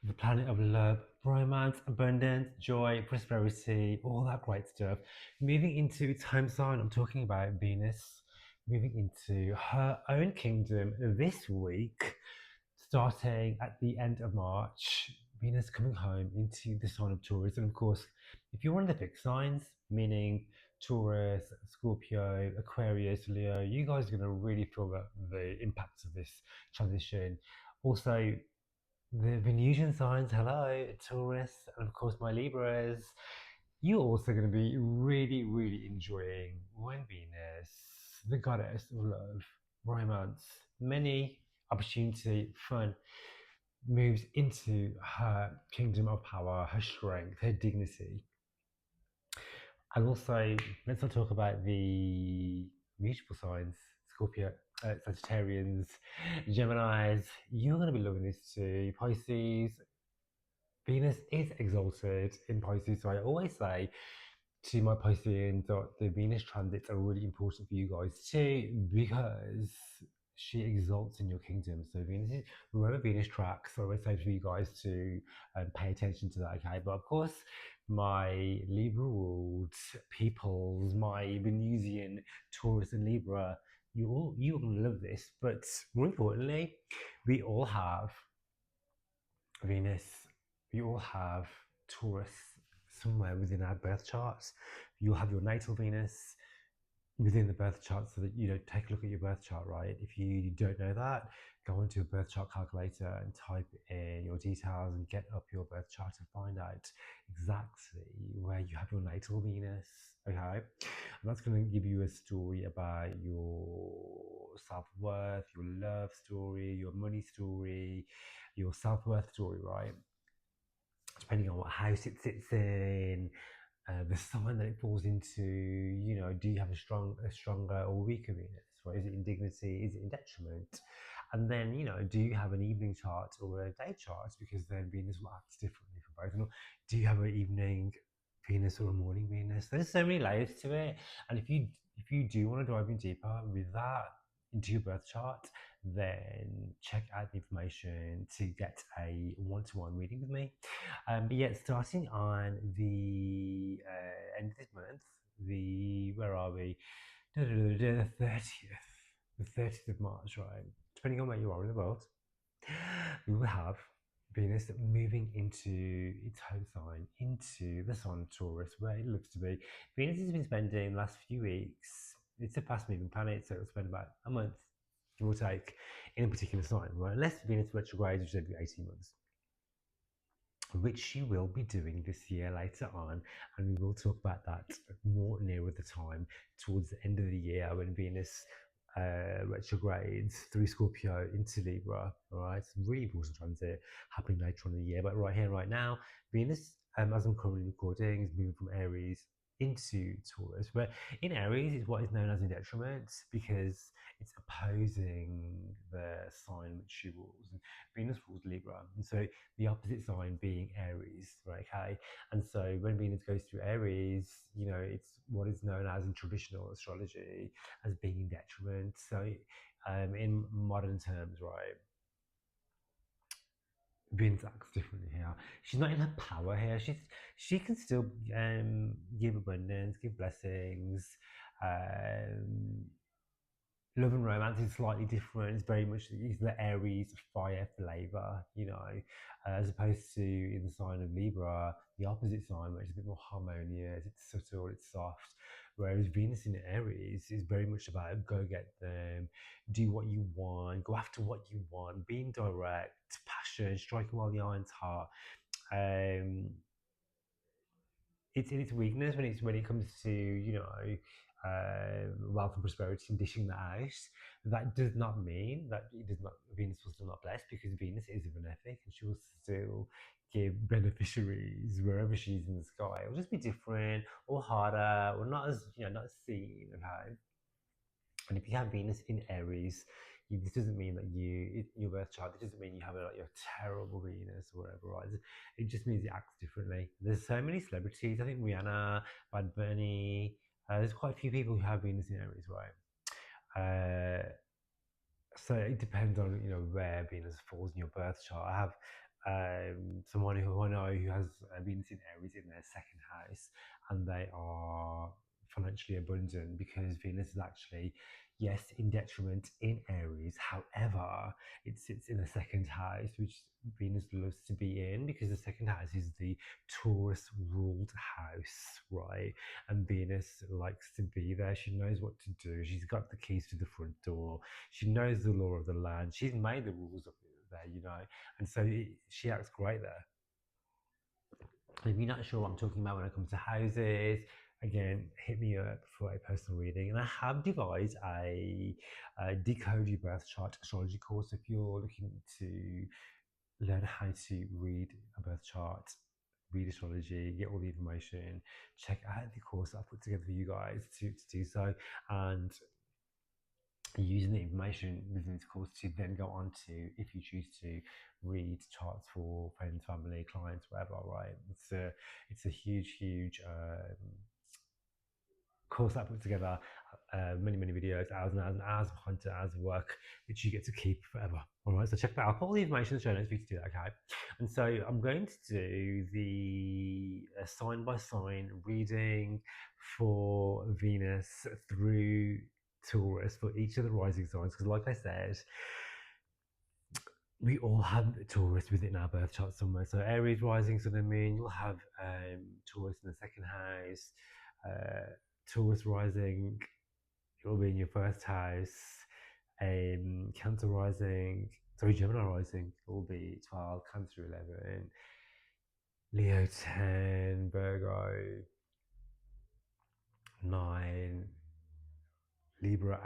the planet of love, romance, abundance, joy, prosperity, all that great stuff. Moving into its home sign, I'm talking about Venus moving into her own kingdom this week, starting at the end of March. Venus coming home into the sign of Taurus. And of course, if you're one of the fixed signs, meaning Taurus, Scorpio, Aquarius, Leo, you guys are going to really feel the impacts of this transition. Also, the Venusian signs, hello, Taurus, and of course my Libras. You're also going to be really, really enjoying when Venus, the goddess of love, romance, many opportunity, fun, moves into her kingdom of power, her strength, her dignity. And also, let's not talk about the mutable signs, Scorpio, Sagittarians, Geminis. You're going to be loving this too. Pisces, Venus is exalted in Pisces, so I always say to my Pisceans that the Venus transits are really important for you guys too, because she exalts in your kingdom. So Venus, remember Venus tracks. So I always say for you guys to pay attention to that. Okay, but of course, my Libra ruled peoples, my Venusian, Taurus, and Libra, you all love this. But more importantly, we all have Venus, we all have Taurus somewhere within our birth charts. You'll have your natal Venus within the birth chart, so that take a look at your birth chart, right? If you don't know that, go into a birth chart calculator and type in your details and get up your birth chart and find out exactly where you have your natal Venus. Okay, and that's going to give you a story about your self-worth, your love story, your money story, your self-worth story, right? Depending on what house it sits in, the sign that it falls into. Do you have a stronger or weaker Venus? Right? Is it in dignity? Is it in detriment? And then, do you have an evening chart or a day chart? Because then Venus will act differently for both. And do you have an evening Venus or a morning Venus? There's so many layers to it. And if you do want to dive in deeper with that into your birth chart, then check out the information to get a one-to-one reading with me. But yet, starting on the end of this month, where are we? The 30th of March, right? Depending on where you are in the world, we will have Venus moving into its home sign, into the sign of Taurus, where it looks to be. Venus has been spending the last few weeks, it's a fast moving planet, so it'll spend about a month, give or take, in a particular sign, right? Unless Venus retrogrades, which is every 18 months, which she will be doing this year later on, and we will talk about that more nearer the time towards the end of the year when Venus retrogrades through Scorpio into Libra. All right, it's a really important transit happening later on in the year, but right here, right now, Venus, as I'm currently recording, is moving from Aries into Taurus, where in Aries is what is known as in detriment, because it's opposing the sign which she rules. And Venus rules Libra, and so the opposite sign being Aries, right? Okay, and so when Venus goes through Aries, it's what is known as in traditional astrology as being in detriment. So, in modern terms, right, Venus acts differently here. She's not in her power here. She can still give abundance, give blessings. Um, Love and romance is slightly different. It's very much the Aries fire flavor, as opposed to in the sign of Libra, the opposite sign, which is a bit more harmonious, it's subtle, it's soft. Whereas Venus in Aries is very much about go get them, do what you want, go after what you want, being direct, passion, striking while the iron's hot. Um, it's in its weakness when it comes to wealth and prosperity and dishing that out. That does not mean that it does not Venus will still not bless, because Venus is a benefic and she will still give beneficiaries wherever she's in the sky. It'll just be different or harder or not as not as seen. Okay, and if you have Venus in Aries, this doesn't mean that your birth chart. It doesn't mean you have your terrible Venus or whatever, right? It just means it acts differently. There's so many celebrities. I think Rihanna, Bad Bunny. There's quite a few people who have Venus in Aries, right? So it depends on where Venus falls in your birth chart. I have someone who I know who has Venus in Aries in their second house, and they are financially abundant because Venus is actually, yes, in detriment in Aries. However, it sits in the second house, which Venus loves to be in because the second house is the Taurus ruled house, right? And Venus likes to be there. She knows what to do. She's got the keys to the front door. She knows the law of the land. She's made the rules of there, and so she acts great there. If you're not sure what I'm talking about when it comes to houses, again, hit me up for a personal reading. And I have devised a decode your birth chart astrology course if you're looking to learn how to read a birth chart, read astrology, get all the information. Check out the course that I put together for you guys to do so. And using the information within this course to then go on to, if you choose to, read charts for friends, family, clients, whatever. Right? It's a huge course I put together. Many videos, hours and hours and hours of content, hours of work, which you get to keep forever. All right, so check that out. I'll put all the information in the show notes for you to do that. Okay, and so I'm going to do the sign by sign reading for Venus through Taurus for each of the rising signs, because like I said, we all have Taurus within our birth chart somewhere. So Aries rising, so then mean you'll have Taurus in the second house, Taurus rising, it will be in your first house, Cancer rising, sorry, Gemini rising, it will be 12, Cancer 11, Leo 10, Virgo 9, Libra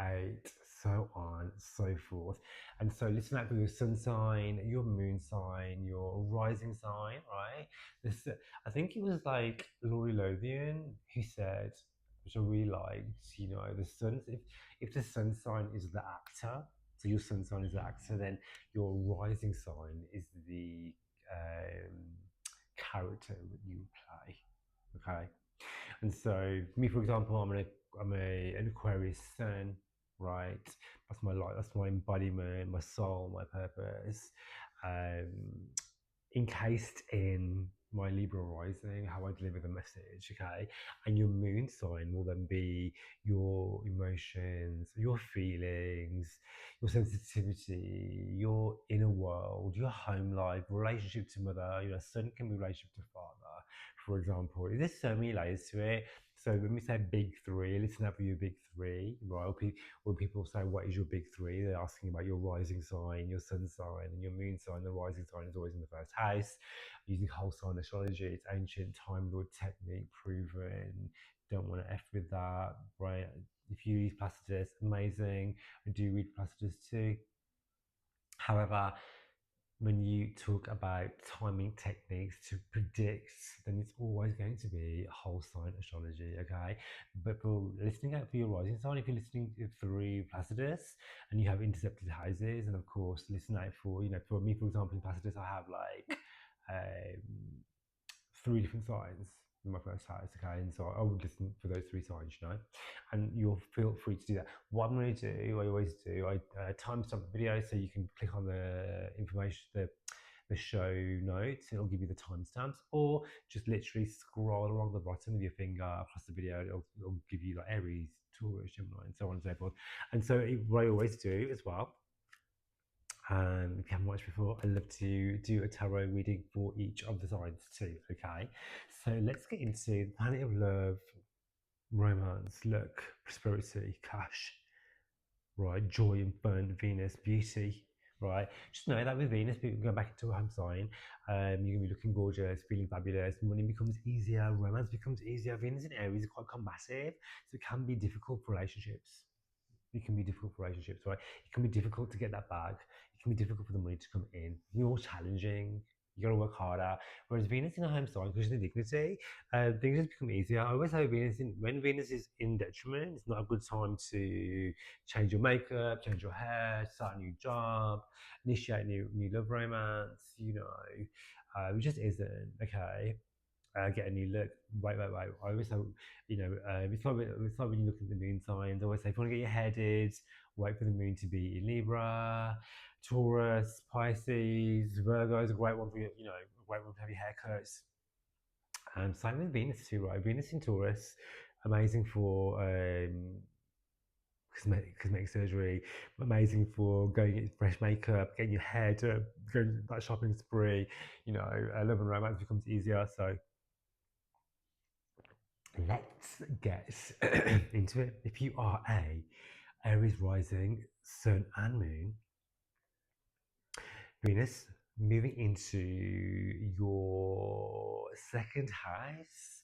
8, so on, so forth. And so listen out for your sun sign, your moon sign, your rising sign, right? This, I think it was like Laurie Lothian who said, which I really liked, the sun, if the sun sign is the actor, so your sun sign is the actor, then your rising sign is the character that you play, okay? And so, me, for example, an Aquarius sun, right? That's my life. That's my embodiment, my soul, my purpose. Um, Encased in my Libra rising, how I deliver the message, okay? And your moon sign will then be your emotions, your feelings, your sensitivity, your inner world, your home life, relationship to mother. Sun can be relationship to father, for example. There's so many layers to it. So when we say big three, listen up for your big three, right? When people say, what is your big three? They're asking about your rising sign, your sun sign, and your moon sign. The rising sign is always in the first house. Using whole sign astrology, it's ancient, time lord technique, proven. Don't want to F with that, right? If you use Placidus, amazing. I do read Placidus too. However, when you talk about timing techniques to predict, then it's always going to be whole sign astrology, okay? But for listening out for your rising sign, if you're listening through Placidus and you have intercepted houses, and of course, listen out for, for me, for example, in Placidus, I have like 3 different signs in my first house, okay? And so I would listen for those 3 signs, and you'll feel free to do that. What I'm going to do, I always do, I timestamp the video so you can click on the information, the show notes, it'll give you the timestamps, or just literally scroll along the bottom with your finger across the video, it'll give you like Aries, Taurus, Gemini, and so on and so forth. And so what I always do as well, if you haven't watched before, I'd love to do a tarot reading for each of the signs too, okay? So let's get into the planet of love, romance, luck, prosperity, cash, right? Joy and fun, Venus, beauty, right? Just know that with Venus, going back into a home sign, you're going to be looking gorgeous, feeling fabulous, money becomes easier, romance becomes easier. Venus in Aries is quite combative, so it can be difficult for relationships. It can be difficult for relationships, right? It can be difficult to get that bag. It can be difficult for the money to come in. You're more challenging. You got to work harder. Whereas Venus in a home sign, because of the dignity, things just become easier. I always say when Venus is in detriment, it's not a good time to change your makeup, change your hair, start a new job, initiate new love romance. It just isn't, okay. get a new look. Wait. I always say, it's not when you look at the moon signs. I always say, if you want to get your hair did, wait for the moon to be in Libra, Taurus, Pisces, Virgo is a great one for a great one to have your haircuts. And same with Venus too, right? Venus in Taurus, amazing for cosmetic surgery, amazing for going get fresh makeup, getting your hair done, going that shopping spree. Love and romance becomes easier. So let's get into it. If you are a Aries rising, Sun and Moon, Venus moving into your second house.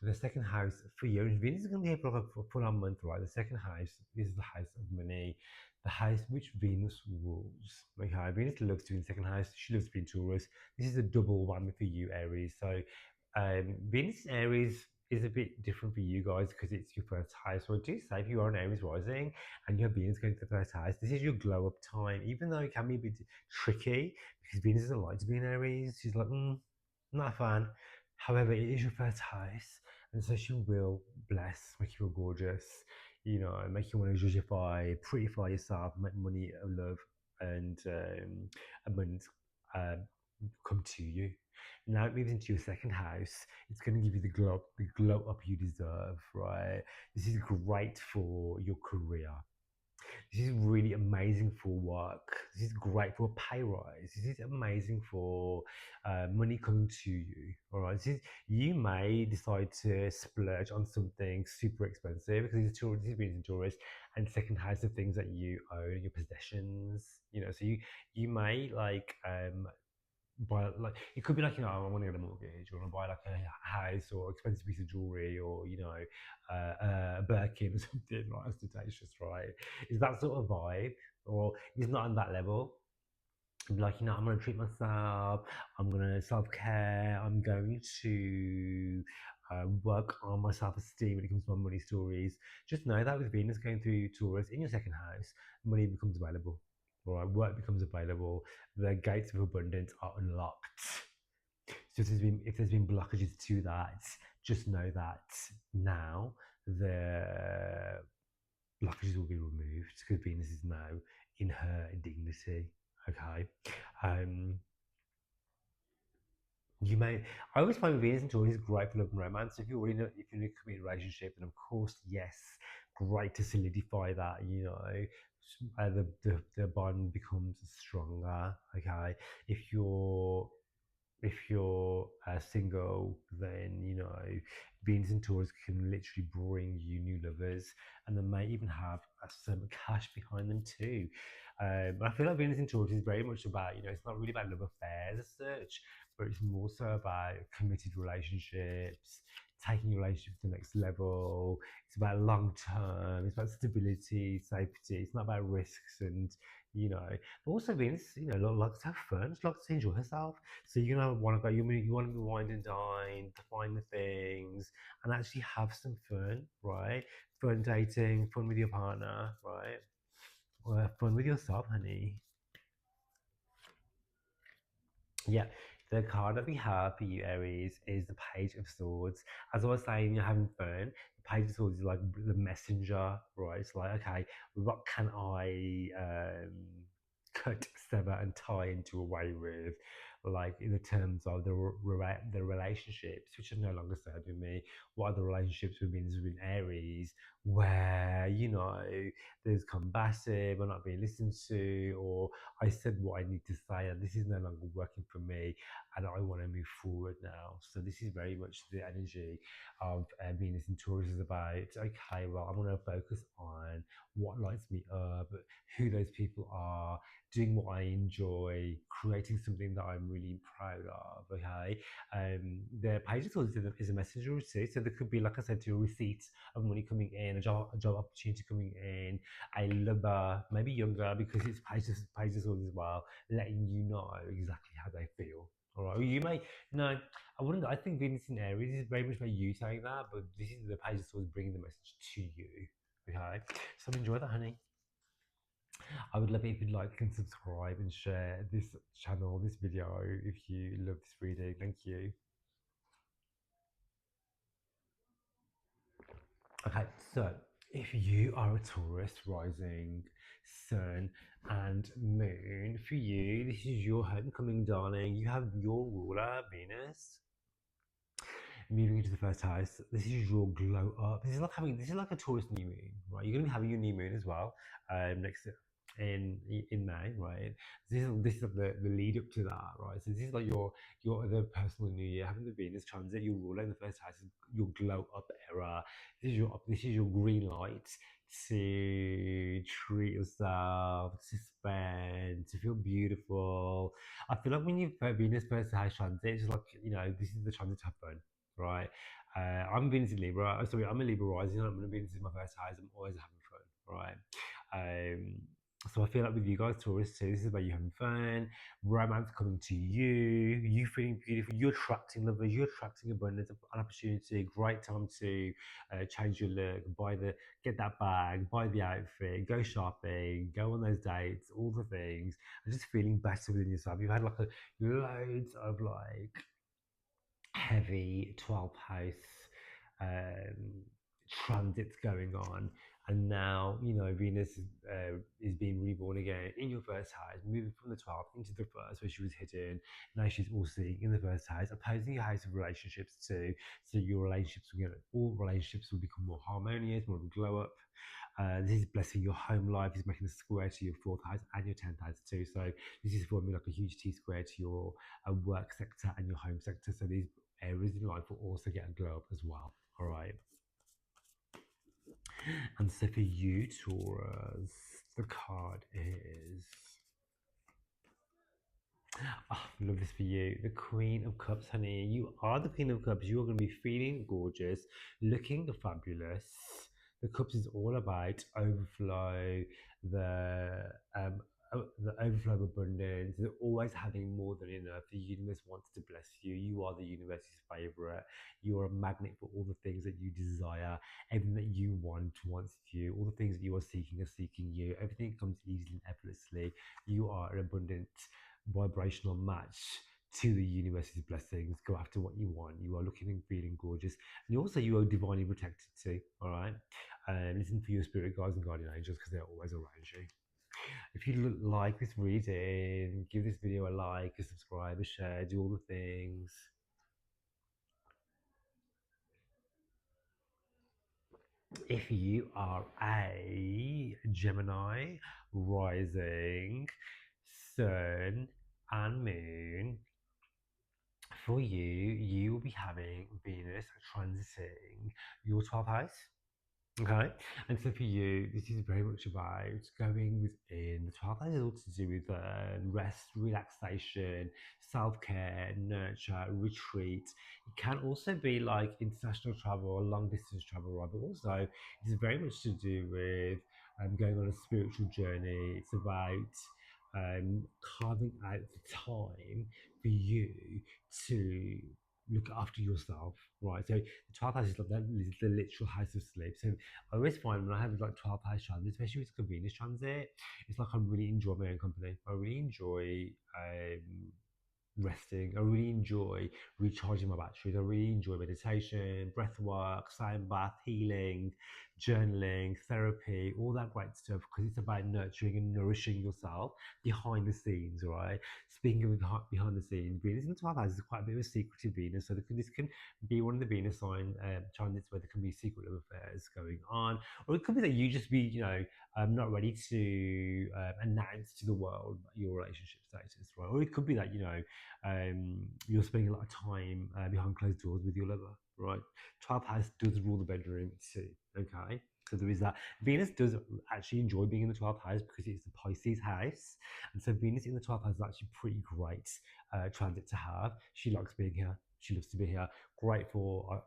The second house for you, Venus is going to be here for like a full-on month, right? The second house is the house of money, the house which Venus rules. Okay, Venus loves to be in the second house. She loves to be in Taurus. This is a double whammy for you, Aries. So, Venus in Aries is a bit different for you guys because it's your first house. So, I do say if you are an Aries rising and your Venus going to the first house, this is your glow up time. Even though it can be a bit tricky because Venus doesn't like to be in Aries. She's like, not a fan. However, it is your first house, and so she will bless, make you feel gorgeous, make you want to judgeify, prettify yourself, make money, love, and abundance come to you. Now it moves into your second house. It's going to give you the glow up you deserve, right? This is great for your career. This is really amazing for work. This is great for a pay rise. This is amazing for money coming to you. All right. You may decide to splurge on something super expensive because this is being tourist, and second house of things that you own, your possessions. So you may buy, like, it could be like, I want to get a mortgage, or I want to buy like a house or expensive piece of jewelry, or a Birkin or something, right? Ostentatious, right? Is that sort of vibe, or it's not on that level? Like, I'm going to treat myself, I'm going to self-care, I'm going to work on my self-esteem when it comes to my money stories. Just know that with Venus going through Taurus in your second house, money becomes available. All right, work becomes available. The gates of abundance are unlocked. So if there's been blockages to that, just know that now the blockages will be removed because Venus is now in her dignity. Okay. Um, I always find Venus and Taurus is great for love and romance. If you're in a committed relationship, then of course, yes, great to solidify that. The bond becomes stronger. Okay. If you're single, then Venus and Taurus can literally bring you new lovers, and they may even have some cash behind them too. I feel like Venus and Taurus is very much about, it's not really about love affairs as such, but it's more so about committed relationships, taking your relationship to the next level. It's about long term. It's about stability, safety. It's not about risks and but also Venus, likes to have fun. She likes to enjoy herself. So you're gonna want to go. You want to be wine and dine, to find the things, and actually have some fun, right? Fun dating, fun with your partner, right? Or fun with yourself, honey. Yeah, the card that we have for you, Aries, is the Page of Swords. As I was saying, you're having fun. The Page of Swords is like the messenger, right? It's like, okay, what can I cut, sever, and tie into a way with? Like in the terms of the relationships, which are no longer serving me. What are the relationships with Venus with Aries, where there's combative, or not being listened to, or I said what I need to say, and this is no longer working for me, and I want to move forward now. So this is very much the energy of Venus in Taurus is about. Okay, well, I want to focus on what lights me up, who those people are, doing what I enjoy, creating something that I'm really proud of. Okay, the Page of Swords is a messenger receipt, so there could be, like I said, to a receipt of money coming in, a job opportunity coming in, a lover, maybe younger, because it's Page of Swords as well, letting you know exactly how they feel. All right, you may no, I wouldn't. I think Venus in Aries is very much about you saying that, but this is the Page of Swords bringing the message to you. Okay, so enjoy that, honey. I would love it if you'd like and subscribe and share this channel, this video, if you love this reading. Thank you. Okay, so if you are a Taurus rising, sun, and moon, for you, this is your homecoming, darling. You have your ruler, Venus, moving into the first house. This is your glow up. This is like a Taurus new moon, right? You're gonna be having your new moon as well, next in May, right? This is like the lead up to that, right? So this is like your other personal new year, having the Venus transit, your ruler in the first house, is your glow up era. This is your green light to treat yourself, to spend, to feel beautiful. I feel like when you Venus first house transit, it's just like this is the transit to have fun, right? I'm Venus in Libra. Sorry, I'm a Libra rising. I'm going to Venus in my first house. I'm always having fun, right? Um, so I feel like with you guys, Taurus, too, this is about you having fun, romance coming to you, you feeling beautiful, you're attracting lovers, you're attracting abundance, an opportunity, great time to change your look, get that bag, buy the outfit, go shopping, go on those dates, all the things, and just feeling better within yourself. You've had like loads of like heavy 12th house um, transits going on. And now, Venus is being reborn again in your first house, moving from the 12th into the first, where she was hidden. Now she's all seeing in the first house, opposing your house of relationships too. So your relationships all relationships will become more harmonious, more of a glow up. This is blessing your home life. It's making a square to your fourth house and your 10th house too. So this is forming like a huge T square to your work sector and your home sector. So these areas in life will also get a glow up as well. All right. And so for you, Taurus, the card is. Oh, I love this for you. The Queen of Cups, honey. You are the Queen of Cups. You are going to be feeling gorgeous, looking fabulous. The Cups is all about overflow, the um, the overflow of abundance. They're always having more than enough. The universe wants to bless you. You are the universe's favorite. You are a magnet for all the things that you desire. Everything that you want wants you. All the things that you are seeking you. Everything comes easily and effortlessly. You are an abundant vibrational match to the universe's blessings. Go after what you want. You are looking and feeling gorgeous, and also you are divinely protected too. All right, and listen for your spirit guides and guardian angels because they're always around you. If you like this reading, give this video a like, a subscribe, a share, do all the things. If you are a Gemini, rising, sun, and moon, for you will be having Venus transiting your 12th house. Okay, and so for you, this is very much about going within. The 12th house is all to do with rest, relaxation, self care, nurture, retreat. It can also be like international travel or long distance travel, right? But also, it's very much to do with going on a spiritual journey. It's about carving out the time for you to look after yourself, right? So the 12th house is like the literal house of sleep. So I always find when I have like 12 house transit, especially with Venus transit, it's like I really enjoy my own company. I really enjoy resting. I really enjoy recharging my batteries. I really enjoy meditation, breath work, sound bath, healing, journaling, therapy, all that great stuff because it's about nurturing and nourishing yourself behind the scenes, right? Speaking of behind the scenes, Venus in the 12th house is quite a bit of a secretive Venus. So this can be one of the Venus sign transits where there can be secret love affairs going on. Or it could be that you just be, not ready to announce to the world your relationship status, right? Or it could be that, you're spending a lot of time behind closed doors with your lover, right? 12th house does rule the bedroom too, okay? So there is that. Venus does actually enjoy being in the 12th house because it's the Pisces house. And so Venus in the 12th house is actually pretty great transit to have. She likes being here. She loves to be here. Great for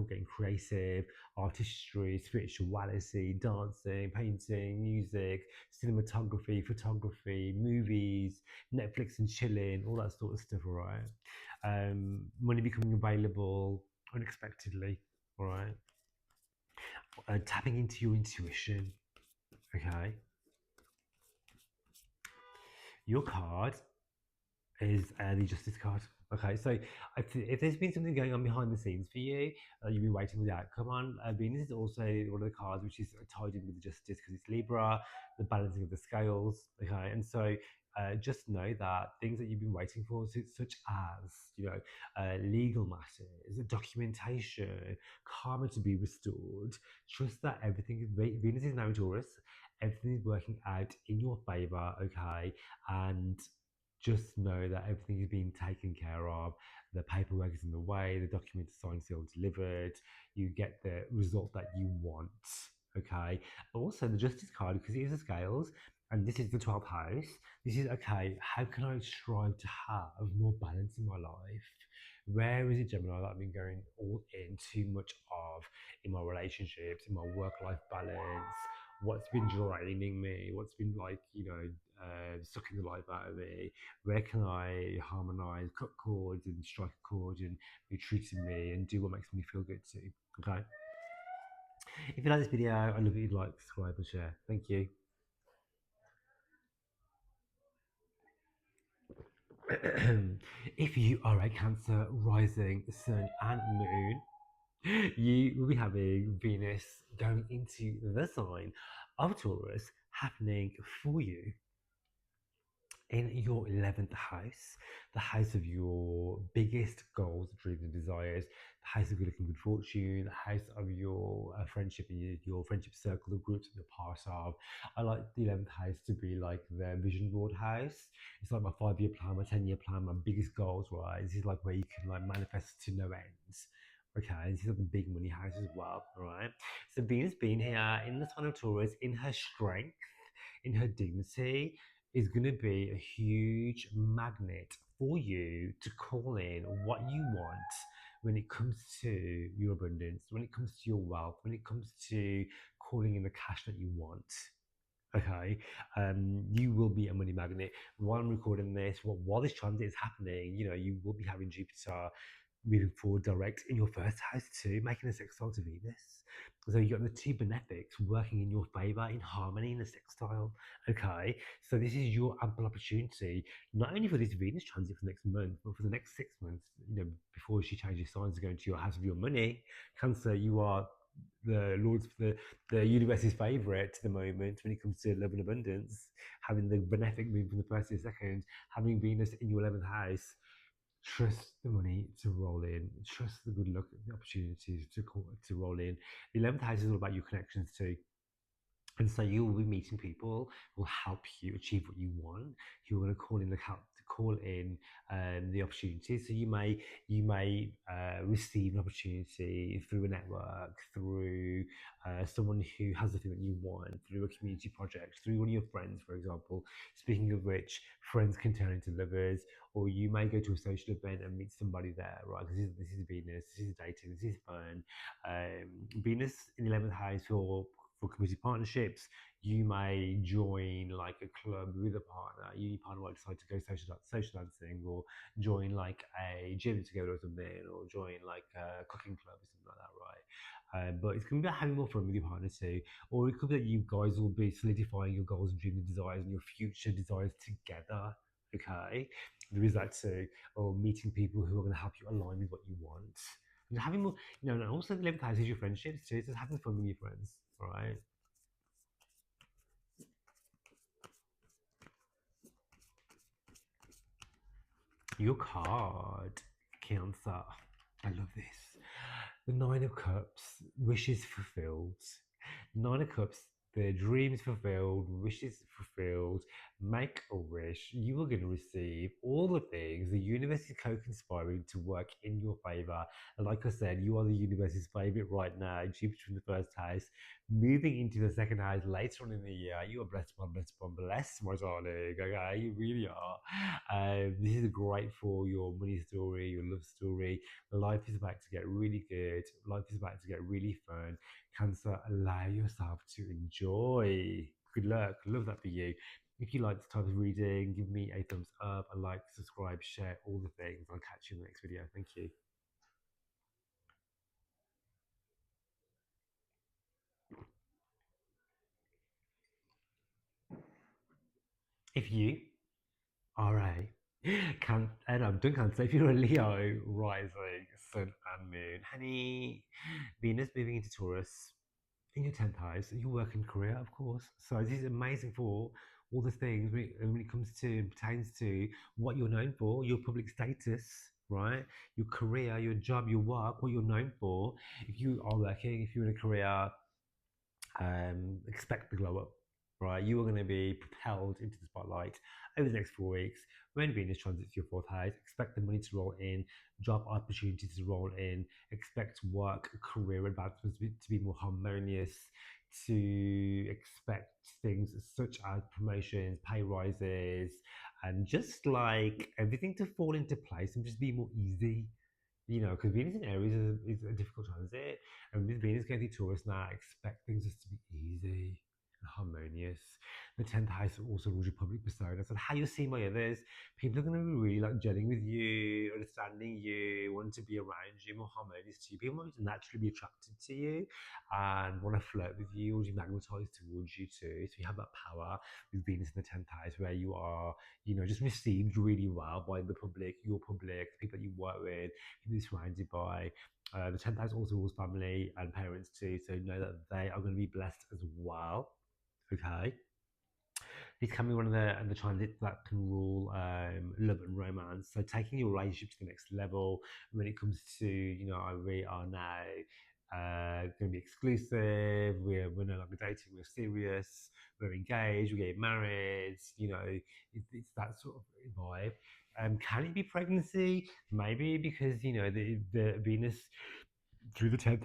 getting creative, artistry, spirituality, dancing, painting, music, cinematography, photography, movies, Netflix and chilling, all that sort of stuff, all right? Money becoming available unexpectedly, all right? Tapping into your intuition, okay? Your card is the Justice card, Okay, so if there's been something going on behind the scenes for you, you've been waiting for the outcome on. Venus is also one of the cards which is tied in with the Justice because it's Libra, the balancing of the scales. Okay, and so just know that things that you've been waiting for, such as legal matters, documentation, karma to be restored. Trust that everything is Venus is now in Taurus. Everything is working out in your favor. Okay, and just know that everything is being taken care of. The paperwork is in the way, the documents are signed, sealed, delivered. You get the result that you want. Okay. Also, the Justice card, because it is the scales, and this is the 12th house. This is okay. How can I strive to have more balance in my life? Where is it, Gemini, that I've been going all in too much of in my relationships, in my work life balance? What's been draining me? What's been like, sucking the life out of me? Where can I harmonize, cut chords, and strike a chord, and be true to me, and do what makes me feel good too? Okay. If you like this video, I love it. You'd like, subscribe, and share. Thank you. If you are a Cancer rising sun and moon, you will be having Venus going into the sign of Taurus happening for you in your 11th house, the house of your biggest goals, dreams, and desires, the house of good luck and good fortune, the house of your friendship and your friendship circle, the groups that you're part of. I like the 11th house to be like the vision board house. It's like my 5 year plan, my 10 year plan, my biggest goals, right? This is like where you can like manifest to no ends. Okay, this is like the big money house as well, all right? So Venus being here in the sign of Taurus, in her strength, in her dignity, is going to be a huge magnet for you to call in what you want when it comes to your abundance, when it comes to your wealth, when it comes to calling in the cash that you want. Okay, you will be a money magnet. While I'm recording this, while this transit is happening, you will be having Jupiter moving forward direct in your first house too, making a sextile to Venus. So you got the two benefics working in your favor, in harmony, in a sextile. Okay, so this is your ample opportunity, not only for this Venus transit for next month, but for the next 6 months. Before she changes signs to go into your house of your money. Cancer, you are the Lord's the universe's favorite at the moment when it comes to love and abundance. Having the benefic move from the first to the second, having Venus in your 11th house. Trust the money to roll in. Trust the good luck, the opportunities to roll in. The 11th house is all about your connections too. And so you will be meeting people who will help you achieve what you want. Who are going to call in the help to call in the opportunities. So you may receive an opportunity through a network, through someone who has the thing that you want, through a community project, through one of your friends, for example. Speaking of which, friends can turn into lovers, or you may go to a social event and meet somebody there, right? Because this is Venus, this is dating, this is fun. Venus in the 11th house for community partnerships. You may join like a club with a partner. You and your partner might decide to go social dancing, or join like a gym together or something, or join like a cooking club or something like that, right? But it's going to be about having more fun with your partner too, or it could be that you guys will be solidifying your goals and dreams and desires and your future desires together. Okay, there is that too, or meeting people who are going to help you align with what you want. And having more, and also the 11th house is your friendships too. Just having fun with your friends, all right? Your card, Cancer. I love this. The Nine of Cups, wishes fulfilled. Nine of Cups, the dreams fulfilled, wishes fulfilled. Make a wish. You are going to receive all the things. The universe is co conspiring to work in your favor. And like I said, you are the universe's favorite right now. Jupiter in the first house, moving into the second house later on in the year. You are blessed, one, blessed, one, blessed, my darling. Okay, you really are. This is great for your money story, your love story. Life is about to get really good. Life is about to get really fun. Cancer, allow yourself to enjoy. Good luck. Love that for you. If you like this type of reading, give me a thumbs up, a like, subscribe, share, all the things. I'll catch you in the next video. Thank you. If you are a And I'm doing Cancer. If you're a Leo, rising, Sun, and Moon, honey, Venus moving into Taurus in your 10th house, your work and career, of course. So this is amazing for all the things when it comes to pertains to what you're known for, your public status, right? Your career, your job, your work, what you're known for. If you are working, if you're in a career, expect the glow up, right? You are going to be propelled into the spotlight over the next 4 weeks. When Venus transits your fourth house, expect the money to roll in, job opportunities to roll in, expect work, career advancements to be more harmonious, to expect things such as promotions, pay rises, and just like everything to fall into place and just be more easy. You know, because Venus in Aries is a difficult transit, and with Venus going through Taurus now, I expect things just to be easy and harmonious. The 10th house also rules your public persona, so how you see my others, people are going to be really like gelling with you, understanding you, wanting to be around you, more harmonious to you. People might naturally be attracted to you and want to flirt with you or be magnetized towards you too. So you have that power with Venus in the 10th house where you are, you know, just received really well by the public, your public, the people that you work with, people you're surrounded by. The 10th house also rules family and parents too, so know that they are going to be blessed as well. Okay. This can be one of the transits that can rule love and romance. So taking your relationship to the next level when it comes to, you know, we are now going to be exclusive. We're no longer dating. We're serious. We're engaged. We're getting married. You know, it's that sort of vibe. Can it be pregnancy? Maybe because you know the Venus through the 10th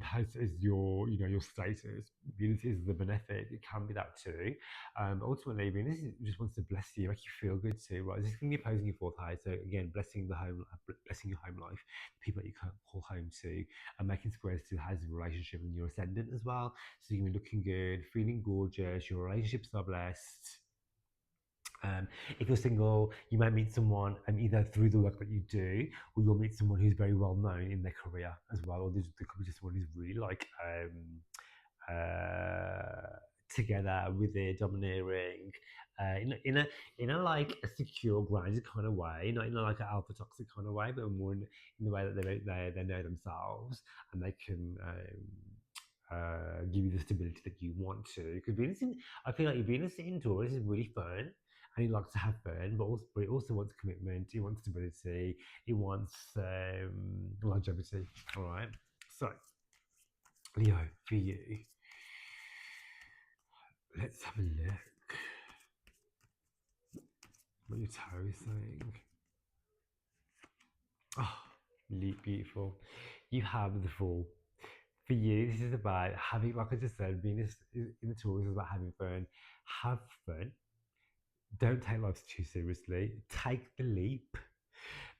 house is your, you know, your status. Venus is the benefic. It can be that too. Ultimately, Venus just wants to bless you, make you feel good too, right? This is going to be opposing your fourth house. So again, blessing the home, blessing your home life, people that you can call home to, and making squares to the houses of relationship and your ascendant as well. So you're going to be looking good, feeling gorgeous. Your relationships are blessed. If you're single, you might meet someone either through the work that you do, or you'll meet someone who's very well known in their career as well, or there could be just someone who's really like together with it, domineering, in a like a secure, grounded kind of way, not in a like an alpha toxic kind of way, but more in the way that they know themselves and they can give you the stability that you want to. Because I feel like Venus in Taurus is really fun and he likes to have fun, but he also wants commitment, he wants stability, he wants longevity. All right. So, Leo, for you, let's have a look. What your tarot is saying. Oh, beautiful. You have the Fool. For you, this is about having, like I just said, Venus in the Taurus is about having fun. Have fun. Don't take life too seriously. Take the leap.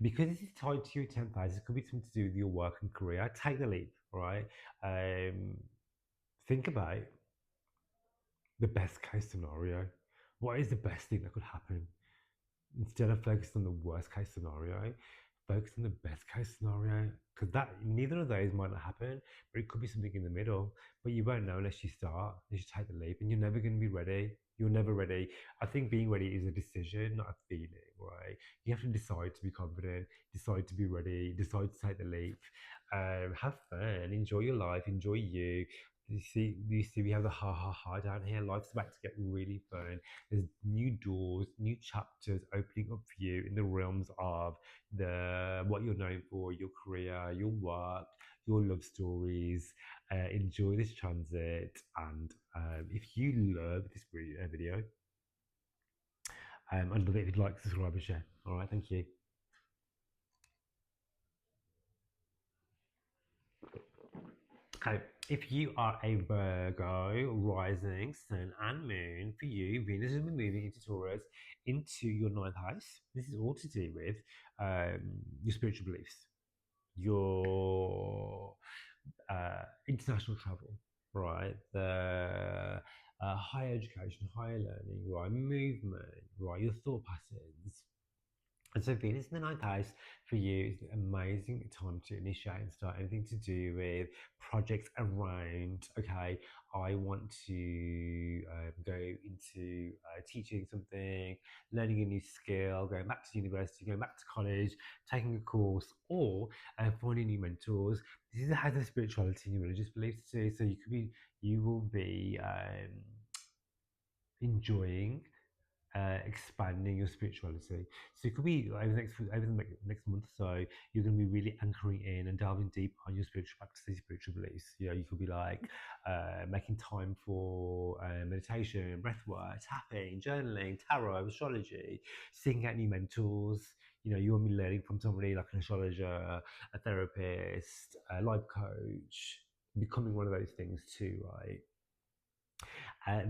Because this is tied to your 10th house, it could be something to do with your work and career. Take the leap, right? Think about the best case scenario. What is the best thing that could happen? Instead of focusing on the worst case scenario, focus on the best case scenario. Because that neither of those might not happen, but it could be something in the middle. But you won't know unless you start, unless you take the leap, and you're never going to be ready. You're never ready. I think being ready is a decision, not a feeling, right? You have to decide to be confident, decide to be ready, decide to take the leap. Have fun, enjoy your life, enjoy you. You see, we have the ha ha ha down here. Life's about to get really fun. There's new doors, new chapters opening up for you in the realms of the what you're known for, your career, your work, your love stories. Enjoy this transit, and if you love this video, I'd love it if you'd like, subscribe, and share. All right, thank you. Okay, if you are a Virgo, rising, sun, and moon, for you, Venus will be moving into Taurus, into your ninth house. This is all to do with your spiritual beliefs, your international travel, right? The higher education, higher learning, right? Movement, right? Your thought patterns, And so Venus in the ninth house for you is an amazing time to initiate and start anything to do with projects around, okay, I want to go into teaching something, learning a new skill, going back to university, going back to college, taking a course, or finding new mentors. This is a house of spirituality and your religious beliefs too. So you will be enjoying expanding your spirituality. So it could be over the next month or so, you're going to be really anchoring in and delving deep on your spiritual practices, spiritual beliefs. You know, you could be like making time for meditation, breath work, tapping, journaling, tarot, astrology, seeking out new mentors. You know, you want to be learning from somebody like an astrologer, a therapist, a life coach, becoming one of those things too, right?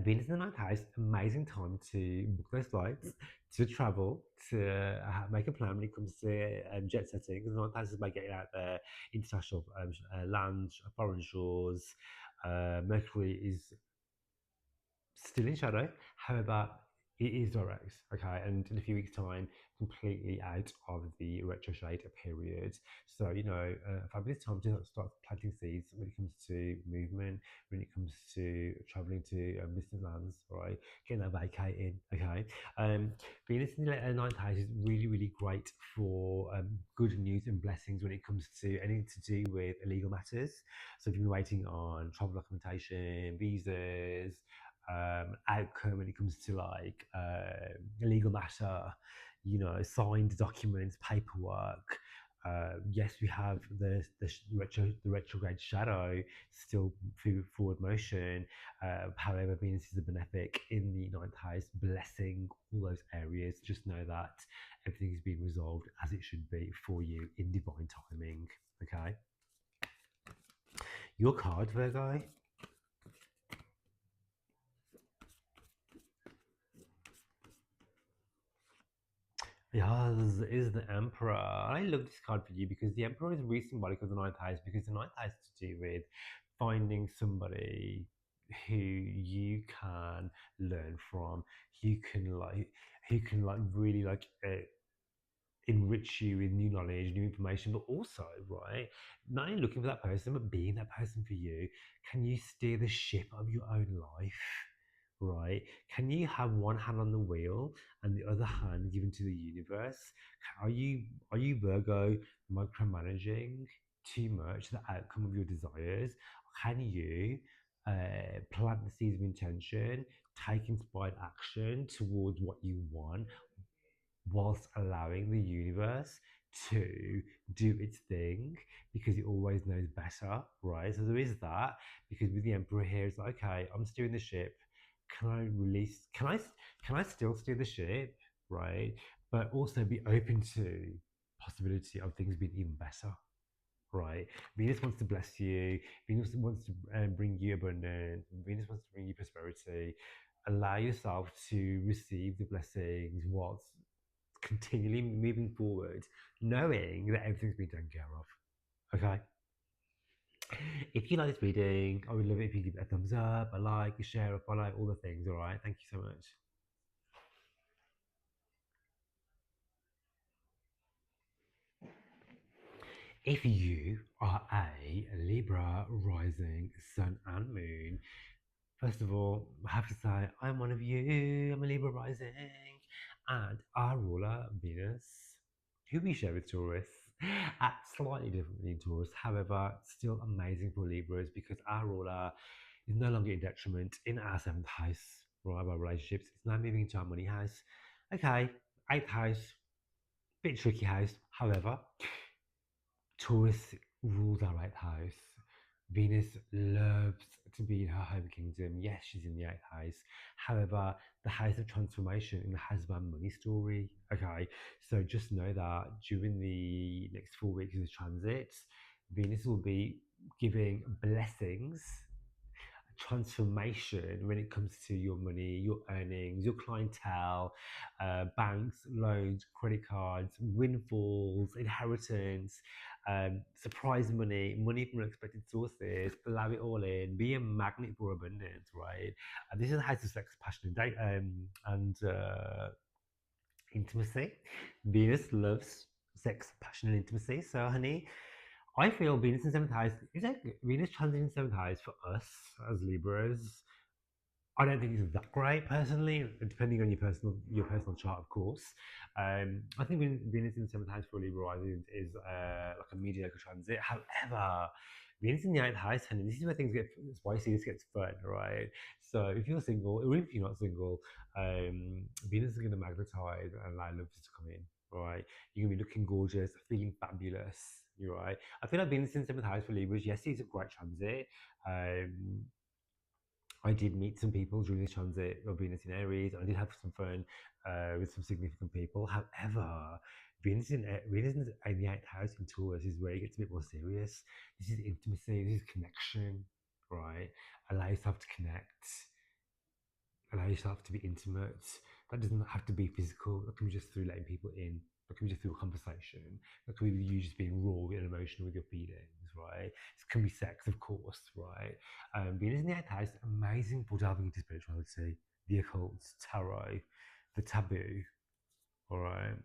Venus in the ninth house, amazing time to book those flights, to travel, to make a plan when it comes to jet setting. Because the ninth house is about getting out there, international land, foreign shores. Mercury is still in shadow. However, it is direct, okay, and in a few weeks' time, completely out of the retrograde period. So, you know, fabulous time to start planting seeds when it comes to movement, when it comes to traveling to distant lands, right? Getting that vacating, okay. Venus in the ninth house is really, really great for good news and blessings when it comes to anything to do with illegal matters. So, if you've been waiting on travel documentation, visas, outcome when it comes to like legal matter, you know, signed documents, paperwork. Yes, we have the retrograde shadow still forward motion. However, Venus is a benefic in the ninth house, blessing all those areas. Just know that everything is being resolved as it should be for you in divine timing. Okay. Your card, Virgo. Yes, is the Emperor. I love this card for you because the Emperor is really symbolic of the ninth house because the ninth house to do with finding somebody who you can learn from, who can like really like enrich you with new knowledge, new information, but also, right, not only looking for that person, but being that person for you. Can you steer the ship of your own life? Right? Can you have one hand on the wheel and the other hand given to the universe? Are you Virgo micromanaging too much the outcome of your desires? Can you plant the seeds of intention, take inspired action towards what you want, whilst allowing the universe to do its thing because it always knows better, right? So there is that because with the emperor here, it's like, okay, I'm steering the ship. Can I release? Can I still steer the ship, right? But also be open to possibility of things being even better, right? Venus wants to bless you. Venus wants to bring you abundance. Venus wants to bring you prosperity. Allow yourself to receive the blessings whilst continually moving forward, knowing that everything's been taken care of. Okay. If you like this reading, I would love it if you give it a thumbs up, a like, a share, a follow, all the things. All right. Thank you so much. If you are a Libra rising sun and moon, first of all, I have to say I'm one of you. I'm a Libra rising, and our ruler Venus, who we share with Taurus, acts slightly differently in Taurus. However, still amazing for Libras because our ruler is no longer in detriment in our seventh house, right? Of our relationships. It's now moving into our money house. Okay, eighth house, bit tricky house. However, Taurus rules our eighth house. Venus loves to be in her home kingdom. Yes, she's in the eighth house. However, the house of transformation in the house of our money story. Okay, so just know that during the next 4 weeks of the transit, Venus will be giving blessings, transformation when it comes to your money, your earnings, your clientele, banks, loans, credit cards, windfalls, inheritance, surprise money, money from unexpected sources. Allow it all in. Be a magnet for abundance, right? And this is the house of sex, passion, and date, and intimacy. Venus loves sex, passion, and intimacy. So, honey, I feel Venus in seventh house is like Venus transit in seventh house for us as Libras. I don't think it's that great personally, depending on your personal chart, of course. I think Venus in the seventh house for Libra rising is like a mediocre transit. However, Venus in the eighth house, and this is where things get spicy. This gets fun, right? So if you're single, or if you're not single, Venus is going to magnetize and allow love to come in. Right, you're gonna be looking gorgeous, feeling fabulous. You're right. I feel like Venus in seventh house for Libras. Yes, it's a great transit. Um, I did meet some people during this transit of Venus in Aries. I did have some fun with some significant people. However, Venus in the eighth house in Taurus is where it gets a bit more serious. This is intimacy. This is connection, right? Allow yourself to connect. Allow yourself to be intimate. That doesn't have to be physical. That can be just through letting people in. That can be just through a conversation. That can be you just being raw and emotional with your feelings, right? It can be sex, of course, right? Venus in the eighth house, amazing for delving into spirituality, the occult, tarot, the taboo, all right.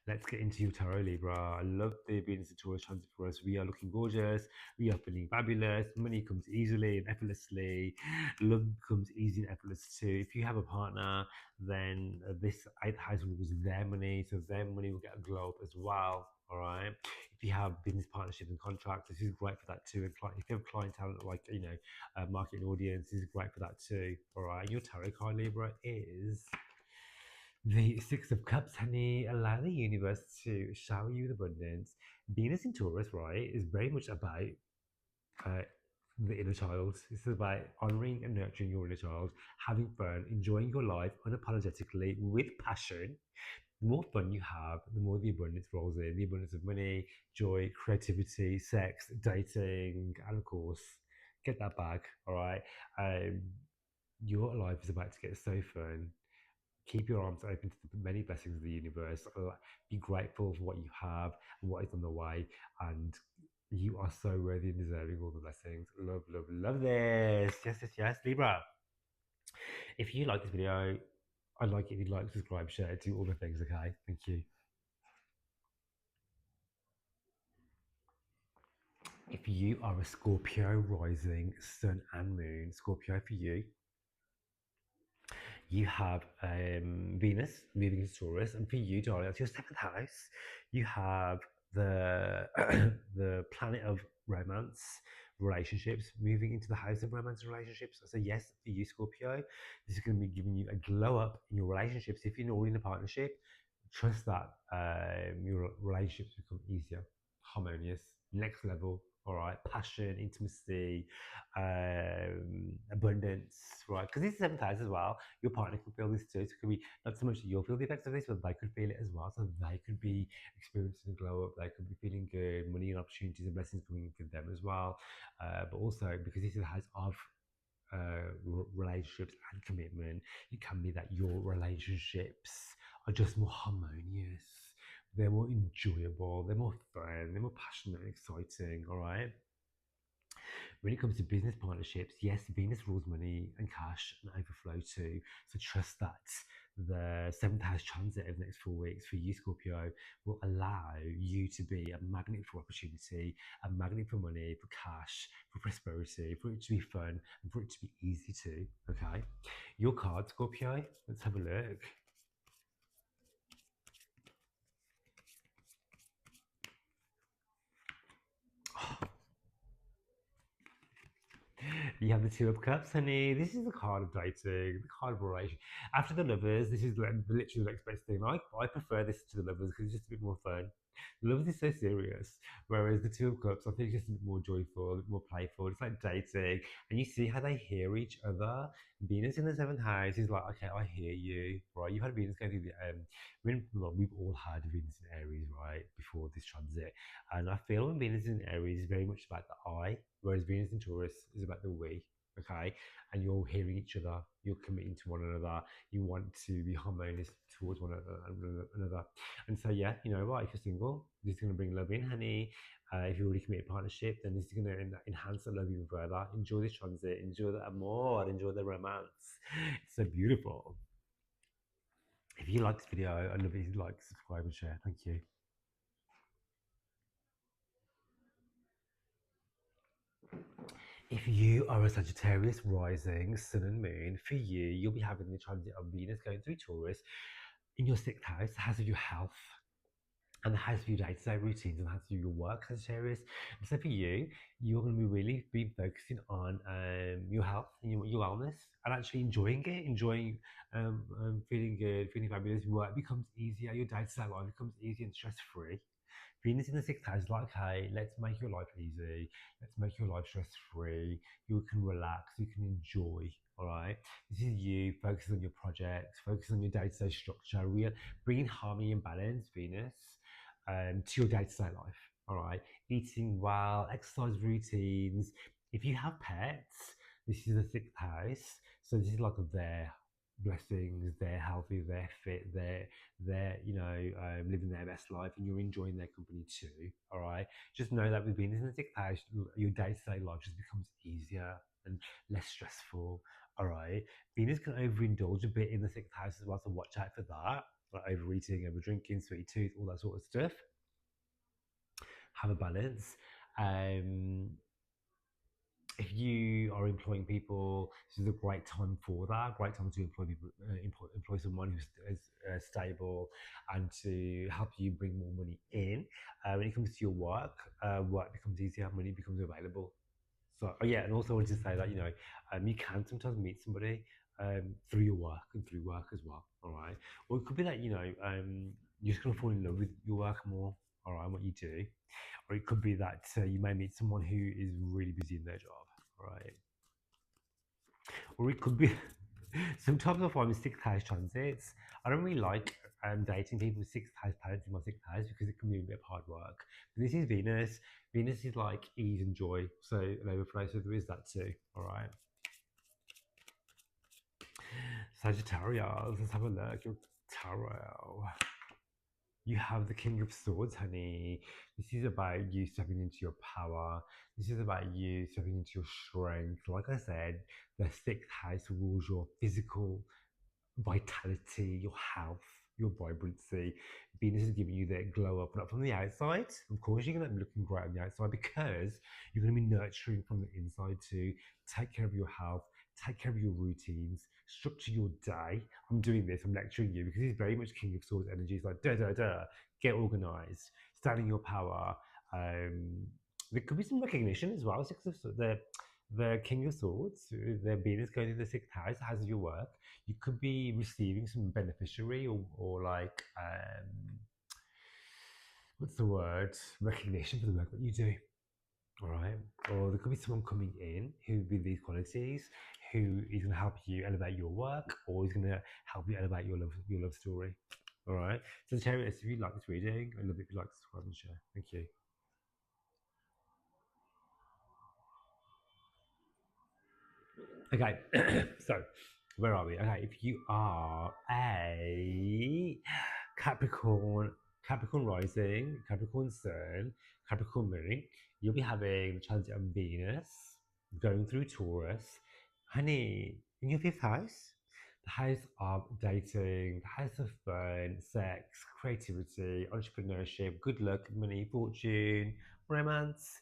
Let's get into your tarot, Libra. I love the Venus and Taurus transit for us. We are looking gorgeous. We are feeling fabulous. Money comes easily and effortlessly. Love comes easy and effortless too. If you have a partner, then this eighth house rules their money, so their money will get a glow up as well. All right. If you have business partnerships and contracts, this is great for that too. And if you have clientele like marketing audience, this is great for that too. All right. Your tarot card, Libra, is the Six of Cups, honey. Allow the universe to shower you with abundance. Venus in Taurus, right, is very much about uh, the inner child. This is about honoring and nurturing your inner child, having fun, enjoying your life unapologetically with passion. The more fun you have, the more the abundance rolls in. The abundance of money, joy, creativity, sex, dating, and of course, get that bag. All right. Um, your life is about to get so fun. Keep your arms open to the many blessings of the universe. Be grateful for what you have and what is on the way. And you are so worthy and deserving all the blessings. Love, love, love this. Yes, yes, yes. Libra, if you like this video, I'd like it if you'd like, subscribe, share, do all the things, okay? Thank you. If you are a Scorpio rising, sun and moon, Scorpio for you have Venus moving into Taurus, and for you, darling, that's your seventh house. You have the the planet of romance, relationships, moving into the house of romance and relationships. So yes, for you, Scorpio, this is going to be giving you a glow up in your relationships. If you're already in a partnership, trust that your relationships become easier, harmonious, next level. All right, passion, intimacy, abundance, right? Because this is seventh house as well. Your partner can feel this too. So it could be not so much that you'll feel the effects of this, but they could feel it as well. So they could be experiencing a glow up. They could be feeling good, money and opportunities and blessings coming in for them as well. But also because this is a house of relationships and commitment, it can be that your relationships are just more harmonious. They're more enjoyable. They're more fun. They're more passionate and exciting. All right. When it comes to business partnerships, yes, Venus rules money and cash and overflow too. So trust that the seventh house transit over the next 4 weeks for you, Scorpio, will allow you to be a magnet for opportunity, a magnet for money, for cash, for prosperity, for it to be fun, and for it to be easy too. Okay. Your card, Scorpio, let's have a look. You have the Two of Cups, honey. This is the card of dating, the card of relation. After the lovers, this is literally the next best thing. I prefer this to the lovers because it's just a bit more fun. The lovers is so serious, whereas the Two of Cups, I think, it's just a bit more joyful, a bit more playful. It's like dating, and you see how they hear each other. Venus in the seventh house is like, okay, I hear you, right? You've had Venus going through the well, we've all had Venus in Aries, right, before this transit, and I feel when Venus in Aries is very much about the I, whereas Venus in Taurus is about the we. Okay, and you're hearing each other, you're committing to one another, you want to be harmonious towards one another. And so, yeah, you know what? If you're single, this is going to bring love in, honey. If you're already committed partnership, then this is going to enhance the love even further. Enjoy this transit, enjoy the amor, enjoy the romance. It's so beautiful. If you like this video, I'd love it if you like, subscribe, and share. Thank you. If you are a Sagittarius rising, sun and moon, for you, you'll be having the transit of Venus going through Taurus in your sixth house, the house of your health, and the house of your day-to-day routines, and the house of your work, Sagittarius. And so for you, you're going to be really be focusing on your health and your wellness, and actually enjoying it, enjoying feeling good, feeling fabulous. Work becomes easier, your day-to-day life becomes easier and stress-free. Venus in the sixth house is like, hey, let's make your life easy. Let's make your life stress free. You can relax. You can enjoy. All right. This is you focusing on your projects, focusing on your day to day structure, bringing harmony and balance, Venus, to your day to day life. All right. Eating well, exercise routines. If you have pets, this is the sixth house. So this is like their blessings, they're healthy, they're fit, they're living their best life, and you're enjoying their company too. All right, just know that with Venus in the sixth house, your day-to-day life just becomes easier and less stressful. All right, Venus can overindulge a bit in the sixth house as well, so watch out for that, like overeating, over drinking, sweet tooth, all that sort of stuff. Have a balance. um if you are employing people, this is a great time for that. Great time to employ people, employ someone who's stable, and to help you bring more money in. When it comes to your work, work becomes easier, money becomes available. So, oh yeah, and also I wanted to say that you can sometimes meet somebody through your work and through work as well. All right, or it could be that you're just gonna fall in love with your work more. All right, what you do, or it could be that you may meet someone who is really busy in their job. All right, or it could be sometimes I find with sixth house transits, I don't really like dating people with sixth house planets in my sixth house because it can be a bit of hard work. But this is Venus. Venus is like ease and joy, so an overflow. So there is that too. All right. Sagittarius, let's have a look. Your tarot. You have the King of Swords, honey. This is about you stepping into your power. This is about you stepping into your strength. Like I said, the sixth house rules your physical vitality, your health, your vibrancy. Venus is giving you that glow up, not from the outside. Of course, you're going to be looking great on the outside because you're going to be nurturing from the inside to take care of your health, take care of your routines, structure your day. I'm doing this, I'm lecturing you because he's very much King of Swords energy. It's like, get organized, stand in your power. Um, there could be some recognition as well. The King of Swords, the Venus going in the sixth house, has your work. You could be receiving some beneficiary or like what's the word, recognition for the work that you do. All right, or there could be someone coming in who with these qualities, who is going to help you elevate your work, or is going to help you elevate your love story. All right, so Sagittarius, if you like this reading, I love it if you like to subscribe and share. Thank you. Okay, so where are we? Okay, if you are a Capricorn rising, Capricorn sun, Capricorn moon, you'll be having the transit of Venus going through Taurus. Honey, in your fifth house, the house of dating, the house of fun, sex, creativity, entrepreneurship, good luck, money, fortune, romance.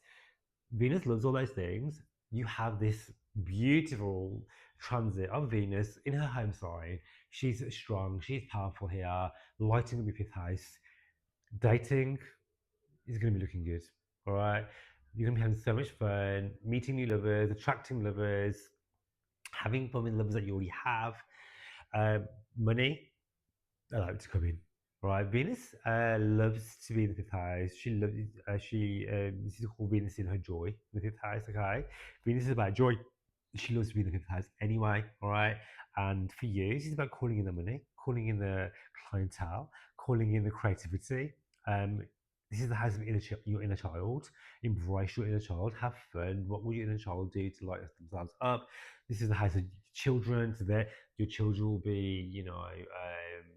Venus loves all those things. You have this beautiful transit of Venus in her home sign. She's strong, she's powerful here, lighting up your fifth house. Dating is going to be looking good. All right. You're going to be having so much fun, meeting new lovers, attracting lovers, having fun with lovers that you already have. Money, allow it to come in. Right, Venus loves to be in the fifth house. She loves. This is called Venus in her joy. In the fifth house, okay. Venus is about joy. She loves to be in the fifth house anyway. All right, and for you, this is about calling in the money, calling in the clientele, calling in the creativity. Um, this is the house of your inner child. Embrace your inner child. Have fun. What will your inner child do to light themselves up? This is the house of children. So that your children will be,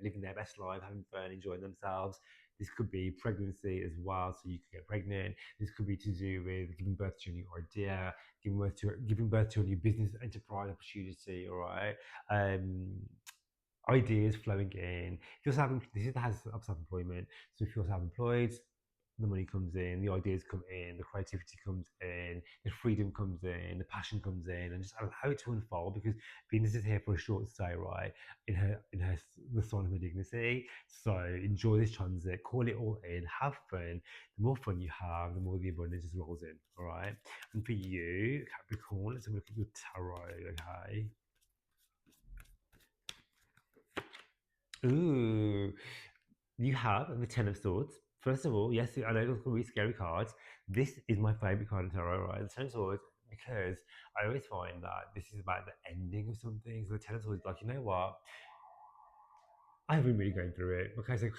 living their best life, having fun, enjoying themselves. This could be pregnancy as well, so you could get pregnant. This could be to do with giving birth to a new idea, giving birth to a new business enterprise opportunity. All right. Um, ideas flowing in. If you're self, this is the house of self-employment. So if you're self-employed, the money comes in, the ideas come in, the creativity comes in, the freedom comes in, the passion comes in, and just allow it to unfold because Venus is here for a short stay, right? In her the sign of her dignity. So enjoy this transit, call it all in, have fun. The more fun you have, the more the abundance just rolls in. All right. And for you, Capricorn, let's have a look at your tarot. Okay. Ooh, you have the Ten of Swords. First of all, yes, I know those can be scary cards. This is my favorite card in tarot, right? The Ten of Swords, because I always find that this is about the ending of something. So the Ten of Swords is like, you know what? I've been really going through it. Okay, so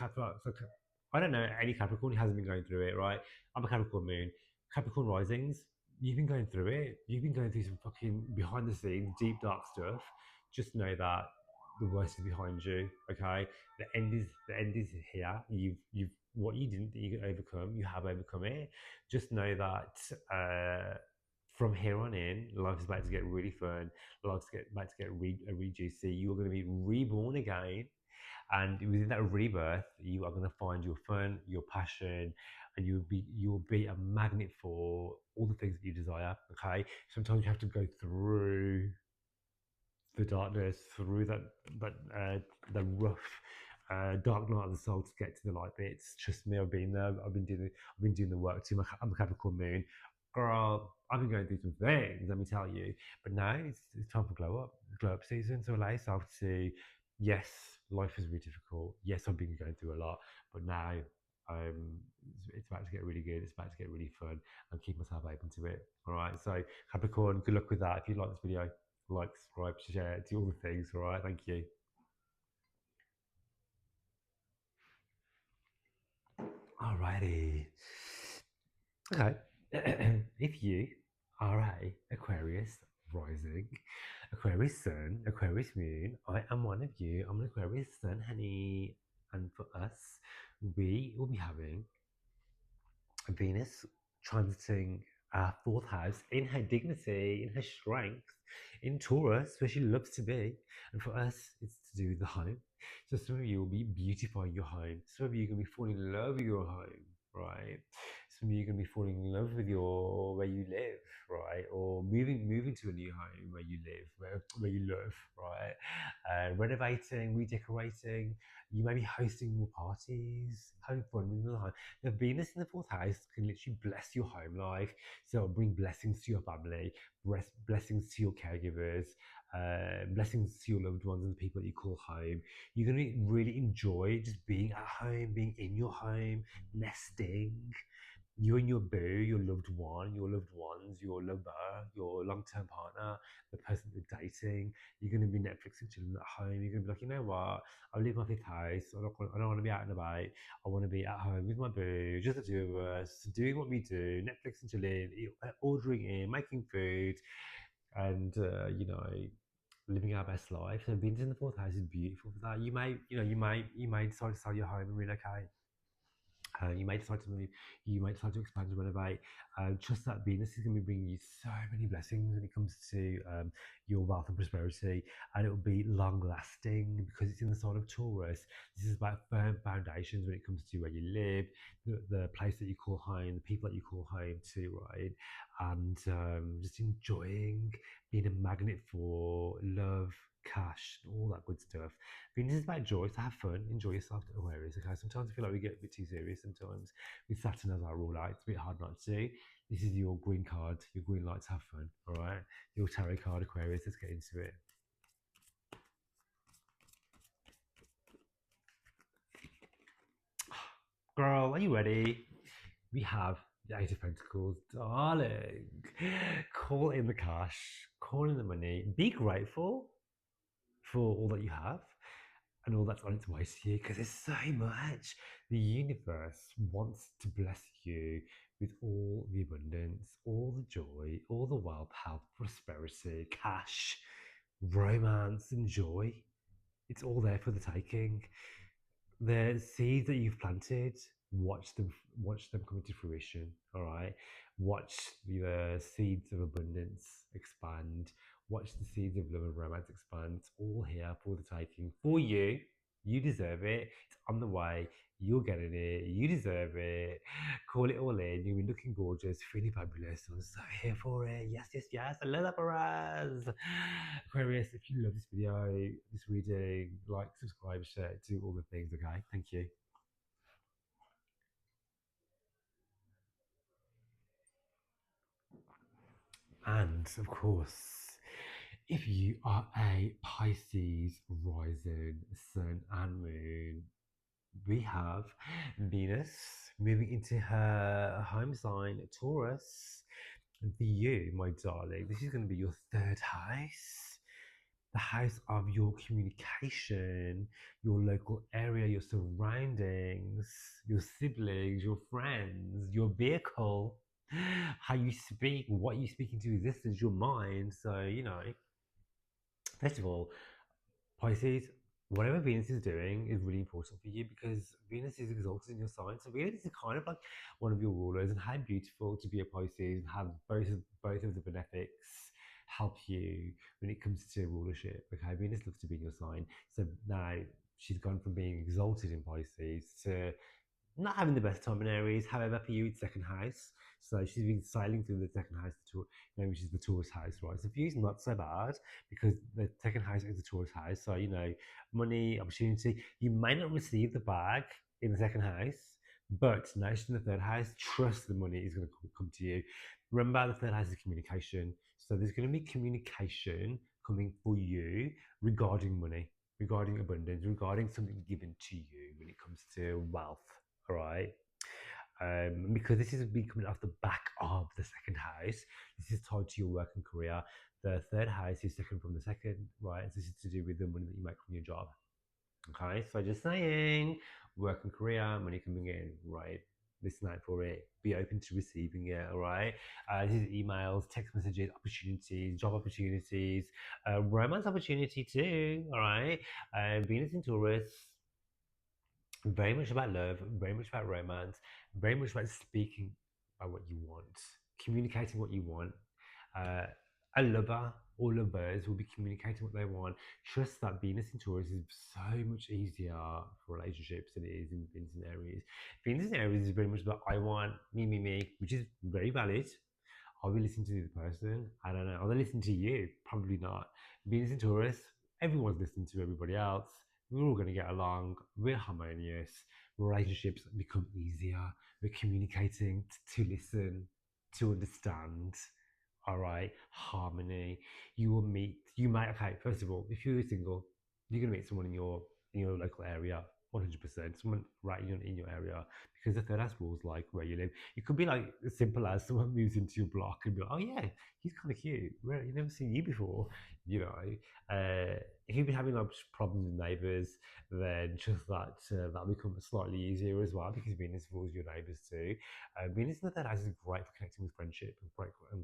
I don't know any Capricorn who hasn't been going through it, right? I'm a Capricorn moon. Capricorn risings, you've been going through it. You've been going through some fucking behind the scenes, deep dark stuff. Just know that the worst is behind you. Okay, the end is here. You've what you didn't think you could overcome, you have overcome it. Just know that from here on in, life is about to get really fun. Life's about to get really juicy. You are going to be reborn again, and within that rebirth, you are going to find your fun, your passion, and you'll be a magnet for all the things that you desire. Okay, sometimes you have to go through the darkness, through that the rough dark night of the soul to get to the light bits. Trust me, I've been there. I've been doing the work too. I'm a Capricorn moon, girl. I've been going through some things. Let me tell you. But now it's time for glow up season. So allow yourself to. Yes, life is really difficult. Yes, I've been going through a lot, but now um, it's about to get really good. It's about to get really fun, and keep myself open to it. All right. So Capricorn, good luck with that. If you like this video, like, subscribe, share, do all the things. All right, thank you. Alrighty. Okay. If you are a Aquarius rising, Aquarius sun, Aquarius moon, I am one of you. I'm an Aquarius sun, honey. And for us, we will be having Venus transiting our fourth house in her dignity, in her strength, in Taurus, where she loves to be. And for us, it's to do with the home. So some of you will be beautifying your home. Some of you are going to be falling in love with your home, right? Some of you are going to be falling in love with your where you live, right? Or moving to a new home where you live, where you live, right? Renovating, redecorating. You may be hosting more parties, having fun with the home. The Venus in the fourth house can literally bless your home life. So it'll bring blessings to your family, blessings to your caregivers, blessings to your loved ones and the people that you call home. You're going to really enjoy just being at home, being in your home, nesting. You and your boo, your loved one, your loved ones, your lover, your long-term partner, the person you're dating. You're going to be Netflix and chilling at home. You're going to be like, you know what? I live my fifth house. I don't want to be out and about. I want to be at home with my boo, just the two of us, doing what we do, Netflix and chilling, ordering in, making food, and living our best life. So being in the fourth house is beautiful for that. You may decide to sell your home and relocate. You may decide to move, you might decide to expand and renovate. Trust that Venus is going to be bringing you so many blessings when it comes to your wealth and prosperity, and it will be long lasting because it's in the sign of Taurus. This is about firm foundations when it comes to where you live, the place that you call home, the people that you call home to, right? And just enjoying being a magnet for love, cash, all that good stuff. Venus is about joy, so have fun, enjoy yourself, Aquarius. Okay, sometimes I feel like we get a bit too serious sometimes with Saturn as our rule out. It's a bit hard not to. This is your green card, your green light to have fun, all right? Your tarot card, Aquarius, let's get into it. Girl, are you ready? We have the Eight of Pentacles, darling. Call in the cash, call in the money. Be grateful for all that you have and all that's on its way to you because there's so much. The universe wants to bless you with all the abundance, all the joy, all the wealth, health, prosperity, cash, romance, and joy. It's all there for the taking. The seeds that you've planted watch them come into fruition. All right, watch the seeds of abundance expand. Watch the seeds of love and romance expand. It's all here for the taking for you. You deserve it. It's on the way. You're getting it. You deserve it. Call it all in. You'll be looking gorgeous, feeling fabulous. I'm so here for it. Yes, yes, yes. I love that for us. Aquarius, if you love this video, this reading, like, subscribe, share, do all the things, okay? Thank you. And of course, if you are a Pisces rising sun and moon, we have Venus moving into her home sign, Taurus. And for you, my darling, this is going to be your third house, the house of your communication, your local area, your surroundings, your siblings, your friends, your vehicle, how you speak, what you speak into existence, your mind. So, first of all, Pisces, whatever Venus is doing is really important for you because Venus is exalted in your sign. So Venus is kind of like one of your rulers, and how beautiful to be a Pisces and have both of the benefics help you when it comes to rulership. Okay, Venus loves to be in your sign. So now she's gone from being exalted in Pisces to not having the best time in Aries. However, for you, it's second house. So she's been sailing through the second house, which is the Taurus house, right? So for you, it's not so bad because the second house is the Taurus house. So, money, opportunity. You may not receive the bag in the second house, but now she's in the third house. Trust the money is going to come to you. Remember, the third house is communication. So there's going to be communication coming for you regarding money, regarding abundance, regarding something given to you when it comes to wealth. All right. Because this is be coming off the back of the second house. This is tied to your work and career. The third house is second from the second, right? This is to do with the money that you make from your job. Okay, so just saying, work and career, money coming in, right? Listen out for it. Be open to receiving it, all right? This is emails, text messages, opportunities, job opportunities, romance opportunity too, all right? Venus in Taurus, very much about love, very much about romance, very much about speaking about what you want, communicating what you want. Uh, a lover or lovers will be communicating what they want. Trust that Venus in Taurus is so much easier for relationships than it is in Venus in Aries. Venus in Aries is very much about I want, me, which is very valid. Are we listening to the other person? I don't know. Are they listening to you? Probably not. Venus in Taurus, everyone's listening to everybody else. We're all going to get along. We're harmonious. Relationships become easier. We're communicating to listen, to understand. All right, harmony. You will meet. You might. Okay, first of all, if you're single, you're going to meet someone in your local area. 100%, someone right in your area, because the third house rules like where you live. It could be like as simple as someone moves into your block and be like, oh yeah, he's kind of cute. Well, you've never seen you before, you know. If you've been having like problems with neighbours, then just that becomes slightly easier as well because Venus rules your neighbours too. Venus in the third house is great for connecting with friendship and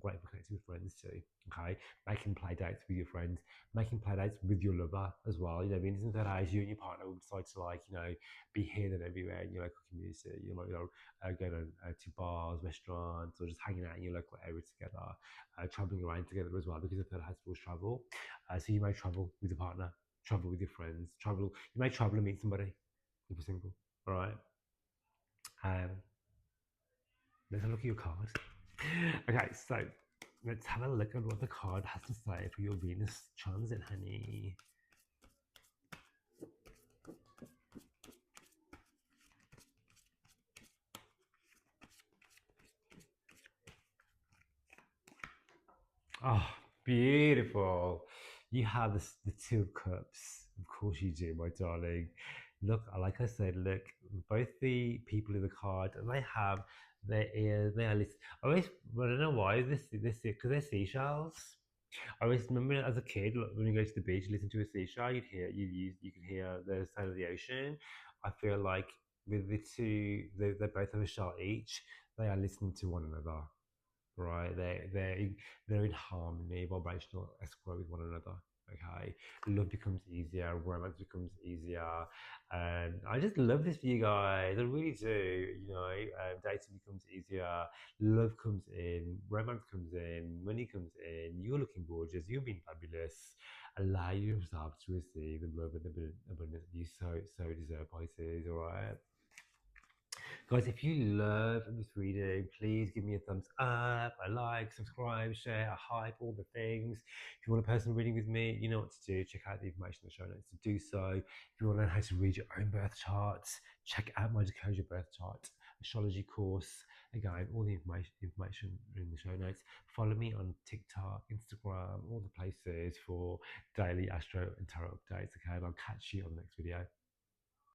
great for connecting with friends too. Okay, making play dates with your friends, making play dates with your lover as well. Venus in the third house, you and your partner will decide to be here and everywhere in your local community. You might going to bars, restaurants, or just hanging out in your local area together, traveling around together as well because the third house rules travel. So you may travel with your partner, travel with your friends, travel. You may travel and meet somebody if you're single. All right. Um, let's have a look at your card. Okay, so let's have a look at what the card has to say for your Venus transit, honey. Oh, beautiful. You have the two of cups. Of course you do, my darling. Look, like I said, look, both the people in the card, they have their ears, they are listening. I don't know why, this, because they're seashells. I always remember as a kid, like, when you go to the beach, listen to a seashell, you could hear the sound of the ocean. I feel like with the two, they both have a shell each, they are listening to one another, right? They're in harmony, vibrational escrow with one another. Okay, love becomes easier, romance becomes easier, and I just love this for you guys. I really do. Dating becomes easier, love comes in, romance comes in, money comes in. You're looking gorgeous. You're being fabulous. Allow yourself to receive the love and abundance that you so deserve, Pisces. All right. Guys, if you love this reading, please give me a thumbs up, a like, subscribe, share, a hype, all the things. If you want a personal reading with me, you know what to do. Check out the information in the show notes to do so. If you want to learn how to read your own birth charts, check out my Decode Your Birth Chart astrology course. Again, all the information in the show notes. Follow me on TikTok, Instagram, all the places for daily astro and tarot updates. Okay, and I'll catch you on the next video.